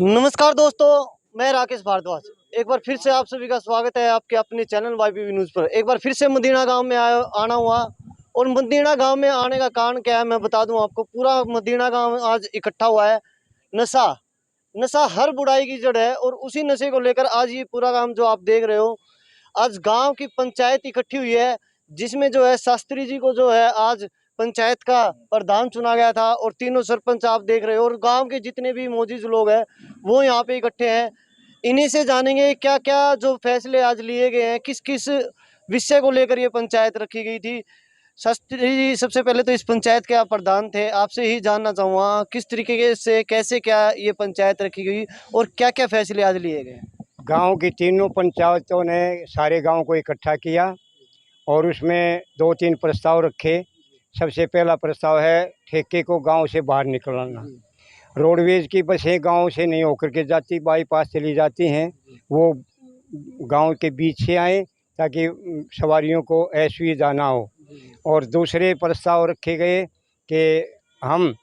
नमस्कार दोस्तों, मैं राकेश भारद्वाज। एक बार फिर से आप सभी का स्वागत है आपके अपने चैनल वाईपीवी न्यूज़ पर। एक बार फिर से मदीना गांव में आना हुआ और मदीना गांव में आने का कारण क्या है मैं बता दूं आपको। पूरा मदीना गांव आज इकट्ठा हुआ है। नशा नशा हर बुराई की जड़ है और उसी नशे को लेकर आज ये पूरा गांव जो आप देख रहे हो, आज गांव की पंचायत इकट्ठी हुई है, जिसमें जो है शास्त्री जी को जो है आज पंचायत का प्रधान चुना गया था और तीनों सरपंच आप देख रहे हो और गांव के जितने भी मौजूद लोग हैं वो यहाँ पे इकट्ठे हैं। इन्हीं से जानेंगे क्या क्या जो फैसले आज लिए गए हैं, किस किस विषय को लेकर ये पंचायत रखी गई थी। शास्त्री जी, सबसे पहले तो इस पंचायत के आप प्रधान थे, आपसे ही जानना चाहूँगा किस तरीके से कैसे क्या ये पंचायत रखी गई और क्या क्या फैसले आज लिए गए। गांव की तीनों पंचायतों ने सारे गांव को इकट्ठा किया और उसमें 2-3 प्रस्ताव रखे। सबसे पहला प्रस्ताव है ठेके को गांव से बाहर निकलना। रोडवेज की बसें गांव से नहीं होकर के जाती, बाईपास चली जाती हैं, वो गांव के बीच से आएँ ताकि सवारियों को असुविधा ना हो। और दूसरे प्रस्ताव रखे गए कि हम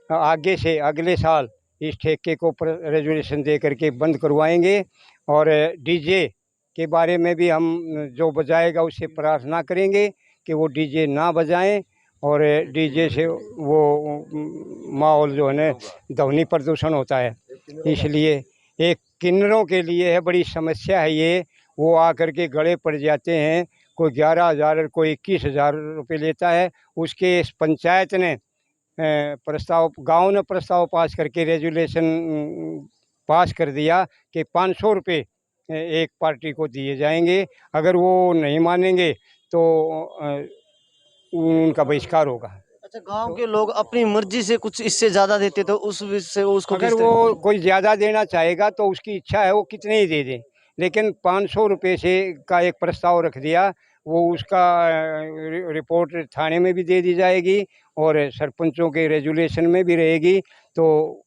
आगे से अगले साल इस ठेके को रेजुलेशन दे करके बंद करवाएंगे और डीजे के बारे में भी हम जो बजाएगा उससे प्रार्थना करेंगे कि वो डीजे ना बजाएं और डीजे से वो माहौल जो है ना ध्वनि प्रदूषण होता है, इसलिए एक किन्नरों के लिए है बड़ी समस्या है ये। वो आकर के गले पड़ जाते हैं, कोई 11,000 कोई 21,000 रुपये लेता है। उसके इस पंचायत ने प्रस्ताव गांव ने प्रस्ताव पास करके रेजुलेशन पास कर दिया कि 500 रुपये एक पार्टी को दिए जाएंगे। अगर वो नहीं मानेंगे तो उनका बहिष्कार होगा। अच्छा, गांव के लोग अपनी मर्जी से कुछ इससे ज्यादा देते तो उस से उसको अगर वो कोई ज़्यादा देना चाहेगा तो उसकी इच्छा है, वो कितने ही दे दें, लेकिन 500 रुपये से का एक प्रस्ताव रख दिया। वो उसका रिपोर्ट थाने में भी दे दी जाएगी और सरपंचों के रेजुलेशन में भी रहेगी। तो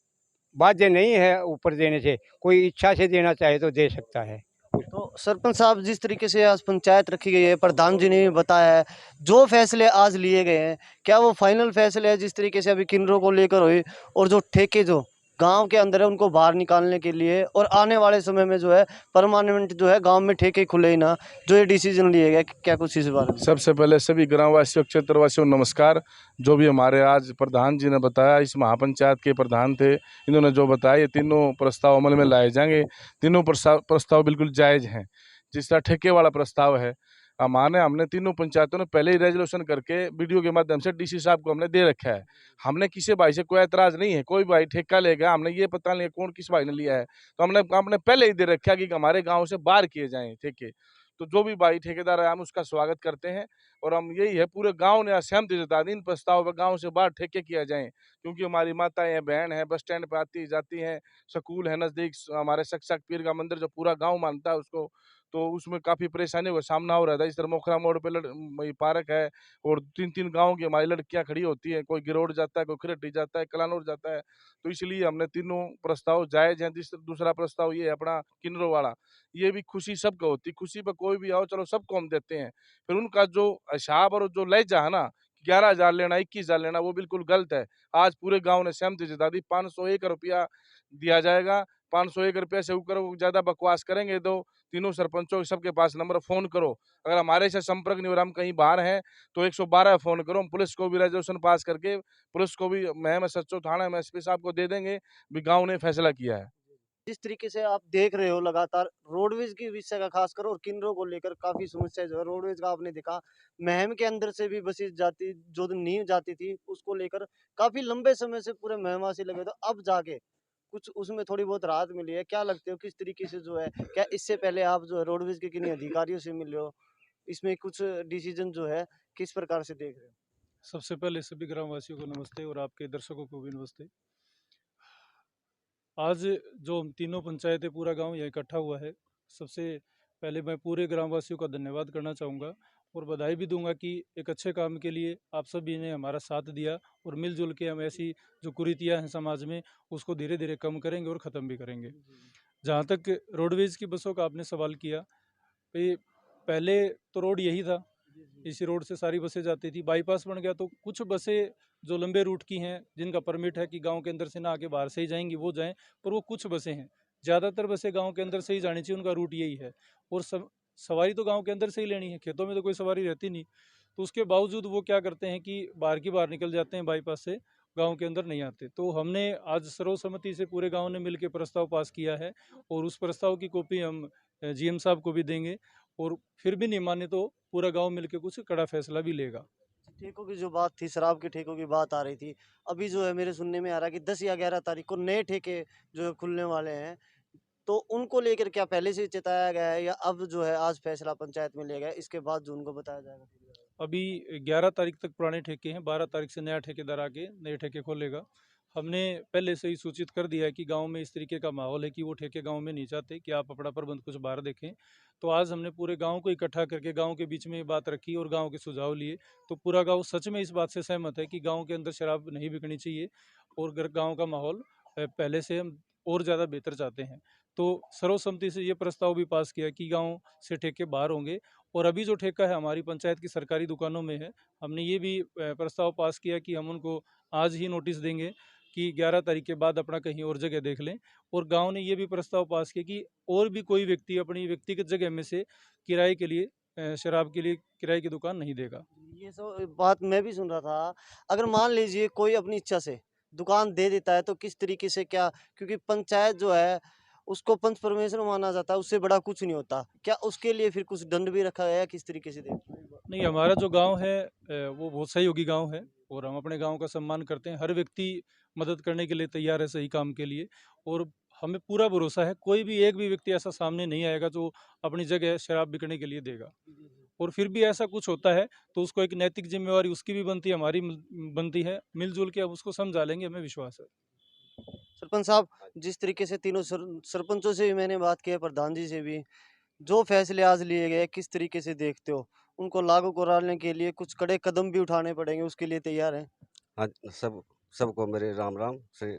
बाध्य नहीं है ऊपर देने से, कोई इच्छा से देना चाहे तो दे सकता है। तो सरपंच साहब, जिस तरीके से आज पंचायत रखी गई है, प्रधान जी ने भी बताया है, जो फैसले आज लिए गए हैं क्या वो फाइनल फैसले है जिस तरीके से अभी किन्नरों को लेकर हुए और जो ठेके जो गांव के अंदर है उनको बाहर निकालने के लिए और आने वाले समय में जो है परमानेंट जो है गांव में ठेके खुले ही ना, जो ये डिसीजन लिए गए, क्या कुछ इस बारे में? सबसे पहले सभी ग्रामवासियों क्षेत्रवासियों नमस्कार। जो भी हमारे आज प्रधान जी ने बताया, इस महापंचायत के प्रधान थे, इन्होंने जो बताया ये तीनों प्रस्ताव अमल में लाए जाएंगे। तीनों प्रस्ताव बिल्कुल जायज़ हैं। जिस तरह ठेके वाला प्रस्ताव है, हमने तीनों पंचायतों ने पहले ही रेजोल्यूशन करके वीडियो के माध्यम से डीसी साहब को हमने दे रखा है। हमने किसी भाई से कोई एतराज़ नहीं है। कोई भाई ठेका लेगा, हमने ये पता नहीं कौन किस भाई ने लिया है, तो हमने पहले ही दे रखा है कि हमारे गाँव से बाहर किए जाएँ ठेके। तो जो भी भाई ठेकेदार है हम उसका स्वागत करते हैं और हम यही है पूरे गांव ने सहमति जता दी इन प्रस्ताव पर गांव से बाहर ठेके किया जाए, क्योंकि हमारी माताएं हैं, बहन है, बस स्टैंड पे आती जाती हैं, स्कूल है नज़दीक, हमारे सक्सक पीर का मंदिर जो पूरा गांव मानता है उसको, तो उसमें काफ़ी परेशानियों का सामना हो रहा था। इस तरह मोखरा मोड़ पे पार्क है और 3-3 गाँव की हमारी लड़कियां खड़ी होती हैं, कोई गिरोड जाता है, कोई खिरटी जाता है, कलानौर जाता है। तो इसलिए हमने तीनों प्रस्ताव जायज़ हैं। दूसरा प्रस्ताव ये है अपना किन्नरों वाला, ये भी खुशी सबको होती, खुशी पे कोई भी आओ चलो सबको हम देते हैं। फिर उनका जो हिसाब और जो लहजा है ना, 11,000 लेना, 21,000 लेना, वो बिल्कुल गलत है। आज पूरे गाँव ने सहमति जता दी, 501 रुपया दिया जाएगा। 501 रुपये से ऊपर वो ज़्यादा बकवास करेंगे तो तीनों सरपंचों सबके पास नंबर फ़ोन करो। अगर हमारे से संपर्क नहीं हो रहा, हम कहीं बाहर हैं, तो 112 फ़ोन करो। हम पुलिस को भी रेज़ोल्यूशन पास करके पुलिस को भी मैं सच्चो थाना में एसपी साहब को दे देंगे भी गाँव ने फैसला किया है। जिस तरीके से आप देख रहे हो लगातार रोडवेज की विषय का खासकर और किन्नरों को लेकर काफी समस्या जो है रोडवेज का आपने देखा, महम के अंदर से भी बसें जाती जो नहीं जाती थी उसको लेकर काफी लंबे समय से पूरे महमासी लगे, तो अब जाके कुछ उसमें थोड़ी बहुत राहत मिली है। क्या लगते हो किस तरीके से जो है, क्या इससे पहले आप जो है रोडवेज के किन्हीं अधिकारियों से मिले हो, इसमें कुछ डिसीजन जो है किस प्रकार से देख रहे हो? सबसे पहले सभी ग्रामवासियों को नमस्ते और आपके दर्शकों को भी नमस्ते। आज जो हम तीनों पंचायतें पूरा गांव यहाँ इकट्ठा हुआ है, सबसे पहले मैं पूरे ग्रामवासियों का धन्यवाद करना चाहूँगा और बधाई भी दूंगा कि एक अच्छे काम के लिए आप सभी ने हमारा साथ दिया और मिलजुल के हम ऐसी जो कुरीतियाँ हैं समाज में उसको धीरे धीरे कम करेंगे और ख़त्म भी करेंगे। जहाँ तक रोडवेज़ की बसों का आपने सवाल किया, भाई पहले तो रोड यही था, इसी रोड से सारी बसें जाती थी। बाईपास बन गया तो कुछ बसें जो लंबे रूट की हैं, जिनका परमिट है कि गांव के अंदर से ना आके बाहर से ही जाएंगी, वो जाएं, पर वो कुछ बसें हैं। ज़्यादातर बसें गांव के अंदर से ही जानी चाहिए, उनका रूट यही है। और सवारी तो गांव के अंदर से ही लेनी है, खेतों में तो कोई सवारी रहती नहीं। तो उसके बावजूद वो क्या करते हैं कि बाहर की बाहर निकल जाते हैं बाईपास से, गांव के अंदर नहीं आते। तो हमने आज सर्वसम्मति से पूरे गांव ने मिलकर प्रस्ताव पास किया है, और उस प्रस्ताव की कॉपी हम जीएम साहब को भी देंगे, और फिर भी नहीं माने तो पूरा गांव मिलकर कुछ कड़ा फैसला भी लेगा। ठेकों की जो बात थी, शराब के ठेकों की बात आ रही थी, अभी जो है मेरे सुनने में आ रहा है कि 10 या 11 तारीख को नए ठेके जो है खुलने वाले हैं, तो उनको लेकर क्या पहले से ही चेताया गया है या अब जो है आज फैसला पंचायत में लिया गया है, इसके बाद जो उनको बताया जाएगा? अभी 11 तारीख तक पुराने ठेके हैं, 12 तारीख से नया ठेकेदार आके नए ठेके खोलेगा। हमने पहले से ही सूचित कर दिया है कि गांव में इस तरीके का माहौल है कि वो ठेके गांव में नहीं चाहते कि आप अपना प्रबंध कुछ बाहर देखें। तो आज हमने पूरे गांव को इकट्ठा करके गांव के बीच में ये बात रखी और गांव के सुझाव लिए। तो पूरा गांव सच में इस बात से सहमत है कि गांव के अंदर शराब नहीं बिकनी चाहिए, और गांव का माहौल पहले से हम और ज़्यादा बेहतर चाहते हैं। तो सर्वसम्मति से ये प्रस्ताव भी पास किया कि गाँव से ठेके बाहर होंगे। और अभी जो ठेका है हमारी पंचायत की सरकारी दुकानों में है, हमने ये भी प्रस्ताव पास किया कि हम उनको आज ही नोटिस देंगे कि 11 तारीख के बाद अपना कहीं और जगह देख लें। और गांव ने ये भी प्रस्ताव पास किया कि और भी कोई व्यक्ति अपनी व्यक्तिगत जगह में से किराए के लिए शराब के लिए किराए की दुकान नहीं देगा। ये सब बात मैं भी सुन रहा था। अगर मान लीजिए कोई अपनी इच्छा से दुकान दे देता है तो किस तरीके से क्या, क्योंकि पंचायत जो है उसको पंच परमेश्वर माना जाता है, उससे बड़ा कुछ नहीं होता। क्या उसके लिए फिर कुछ दंड भी रखा गया है, किस तरीके से नहीं, हमारा जो गांव है वो बहुत सहयोगी गांव है, और हम अपने गांव का सम्मान करते हैं। हर व्यक्ति मदद करने के लिए तैयार है सही काम के लिए, और हमें पूरा भरोसा है कोई भी एक भी व्यक्ति ऐसा सामने नहीं आएगा जो अपनी जगह शराब बिकने के लिए देगा। और फिर भी ऐसा कुछ होता है तो उसको एक नैतिक जिम्मेवारी उसकी भी बनती है, हमारी बनती है। मिलजुल के अब उसको समझा लेंगे, हमें विश्वास है। सरपंच साहब, जिस तरीके से तीनों सरपंचों से भी मैंने बात की है, प्रधान जी से भी, जो फैसले आज लिए गए किस तरीके से देखते हो? उनको लागू कराने के लिए कुछ कड़े कदम भी उठाने पड़ेंगे, उसके लिए तैयार हैं? आज सबको मेरे राम राम से।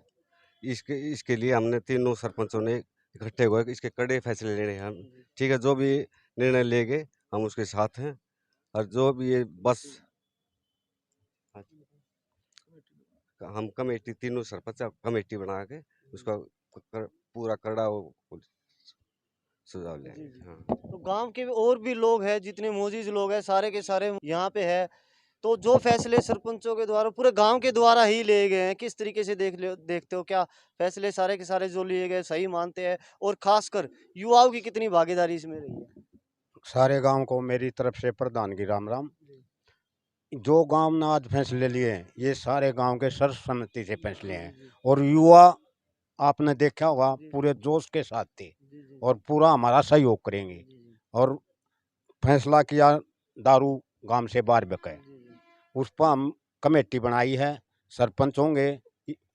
इसके इसके लिए हमने तीनों सरपंचों ने इकट्ठे हुए कि इसके कड़े फैसले लेने हैं हम। ठीक है, जो भी निर्णय लेंगे हम उसके साथ हैं। और जो भी ये बस हम कमेटी तीनों सरपंच कमेटी बना के उसका पूरा कड़ा सुझाव लेंगे। हाँ। तो गांव के और भी लोग हैं, जितने मौजूद लोग हैं सारे के सारे यहाँ पे है। तो जो फैसले सरपंचों के द्वारा पूरे गांव के द्वारा ही लिए गए हैं, किस तरीके से देखते हो? क्या फैसले सारे के सारे जो लिए गए सही मानते हैं? और खासकर युवाओं की कितनी भागीदारी इसमें रही है? सारे गांव को मेरी तरफ से प्रधान की राम राम। जो गांव ने आज फैसले लिए हैं ये सारे गांव के सर्वसम्मति से फैसले हैं, और युवा आपने देखा होगा पूरे जोश के साथ थे और पूरा हमारा सहयोग करेंगे। और फैसला किया दारू गांव से बाहर बिके, उस पर हम कमेटी बनाई है। सरपंच होंगे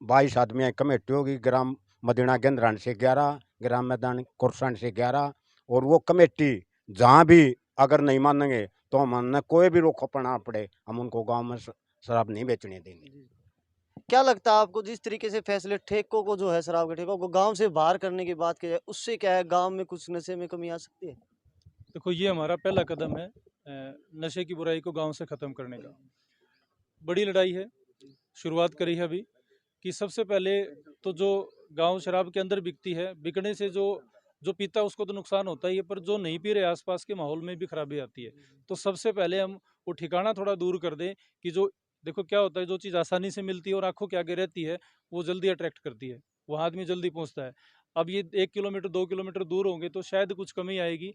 22 आदमी कमेटी होगी, ग्राम मदीना गेंद्रान से 11, ग्राम मैदान कुरसान से 11। और वो कमेटी जहाँ भी अगर नहीं मानेंगे तो हम कोई भी रोक पड़ना पड़े हम उनको गांव में शराब नहीं बेचने देंगे। क्या लगता है आपको, जिस तरीके से फैसले ठेकों को जो है शराब के ठेकों को गांव से बाहर करने की बात की जाए, उससे क्या है गांव में कुछ नशे में कमी आ सकती है? देखो, ये हमारा पहला कदम है नशे की बुराई को गांव से ख़त्म करने का। बड़ी लड़ाई है, शुरुआत करी है अभी, कि सबसे पहले तो जो गांव शराब के अंदर बिकती है, बिकने से जो जो पीता है उसको तो नुकसान होता ही है, पर जो नहीं पी रहे आसपास के माहौल में भी खराबी आती है। तो सबसे पहले हम वो ठिकाना थोड़ा दूर कर दें कि जो, देखो क्या होता है, जो चीज़ आसानी से मिलती है और आंखों के आगे रहती है वो जल्दी अट्रैक्ट करती है, वहाँ आदमी जल्दी पहुँचता है। अब ये 1 किलोमीटर 2 किलोमीटर दूर होंगे तो शायद कुछ कमी आएगी,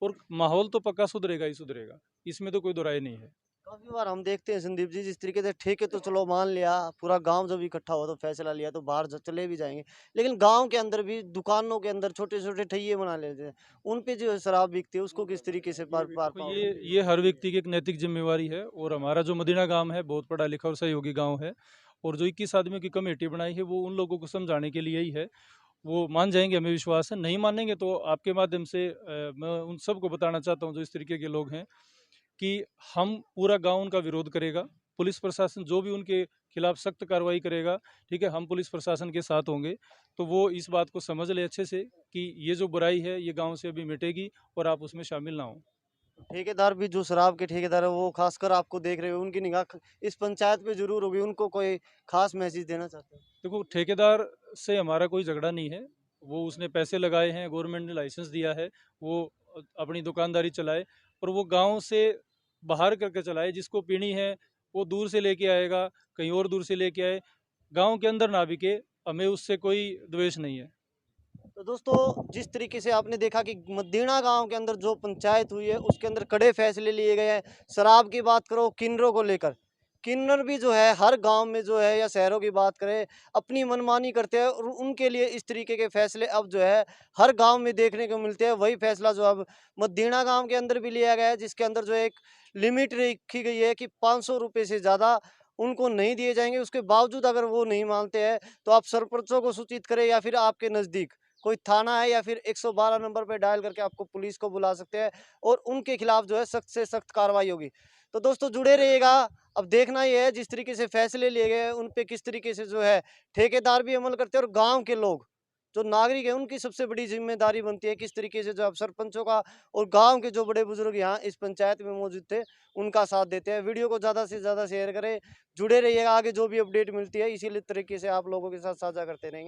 और माहौल तो पक्का सुधरेगा ही सुधरेगा, इसमें तो कोई दो राय नहीं है। काफी बार हम देखते हैं संदीप जी, जिस तरीके से ठेके तो चलो मान लिया, पूरा गांव जब इकट्ठा हुआ तो फैसला लिया तो बाहर चले भी जाएंगे, लेकिन गांव के अंदर भी दुकानों के अंदर छोटे छोटे ठैये बना लेते हैं, उन पे जो शराब बिकती है उसको किस तरीके से पार पार तो पाओगे? ये हर व्यक्ति की एक नैतिक जिम्मेवारी है। और हमारा जो मदीना गांव है बहुत पढ़ा लिखा और सहयोगी गांव है, और जो 21 आदमियों की कमेटी बनाई है वो उन लोगों को समझाने के लिए ही है। वो मान जाएंगे, हमें विश्वास है। नहीं मानेंगे तो आपके माध्यम से मैं उन सबको बताना चाहता हूँ जो इस तरीके के लोग हैं कि हम पूरा गांव उनका विरोध करेगा। पुलिस प्रशासन जो भी उनके खिलाफ सख्त कार्रवाई करेगा, ठीक है, हम पुलिस प्रशासन के साथ होंगे। तो वो इस बात को समझ ले अच्छे से कि ये जो बुराई है ये गांव से अभी मिटेगी और आप उसमें शामिल ना हो। ठेकेदार भी जो शराब के ठेकेदार है वो खासकर आपको देख रहे हो, उनकी निगाह इस पंचायत पे जरूर होगी, उनको कोई खास मैसेज देना चाहते हैं? देखो, ठेकेदार से हमारा कोई झगड़ा नहीं है। वो उसने पैसे लगाए हैं, गवर्नमेंट ने लाइसेंस दिया है, वो अपनी दुकानदारी चलाए, पर वो गांव से बाहर करके चलाए। जिसको पीनी है वो दूर से लेके आएगा, कहीं और दूर से लेके आए, गांव के अंदर ना बिके। हमें उससे कोई द्वेष नहीं है। तो दोस्तों, जिस तरीके से आपने देखा कि मदीना गांव के अंदर जो पंचायत हुई है उसके अंदर कड़े फैसले लिए गए हैं। शराब की बात करो, किन्नरों को लेकर, किन्नर भी जो है हर गांव में जो है या शहरों की बात करें अपनी मनमानी करते हैं, और उनके लिए इस तरीके के फैसले अब जो है हर गांव में देखने को मिलते हैं। वही फैसला जो अब मदीना गांव के अंदर भी लिया गया है, जिसके अंदर जो एक लिमिट रखी गई है कि 500 रुपये से ज़्यादा उनको नहीं दिए जाएंगे। उसके बावजूद अगर वो नहीं मानते हैं तो आप सरपंचों को सूचित करें या फिर आपके नज़दीक कोई थाना है या फिर 112 नंबर पे डायल करके आपको पुलिस को बुला सकते हैं, और उनके खिलाफ जो है सख्त से सख्त कार्रवाई होगी। तो दोस्तों जुड़े रहिएगा। अब देखना ये है जिस तरीके से फैसले लिए गए हैं उन पे किस तरीके से जो है ठेकेदार भी अमल करते हैं, और गांव के लोग जो नागरिक है उनकी सबसे बड़ी जिम्मेदारी बनती है किस तरीके से जो अब सरपंचों का और गांव के जो बड़े बुजुर्ग यहाँ इस पंचायत में मौजूद थे उनका साथ देते हैं। वीडियो को ज़्यादा से ज़्यादा शेयर करें, जुड़े रहिएगा। आगे जो भी अपडेट मिलती है इसी तरीके से आप लोगों के साथ साझा करते रहेंगे।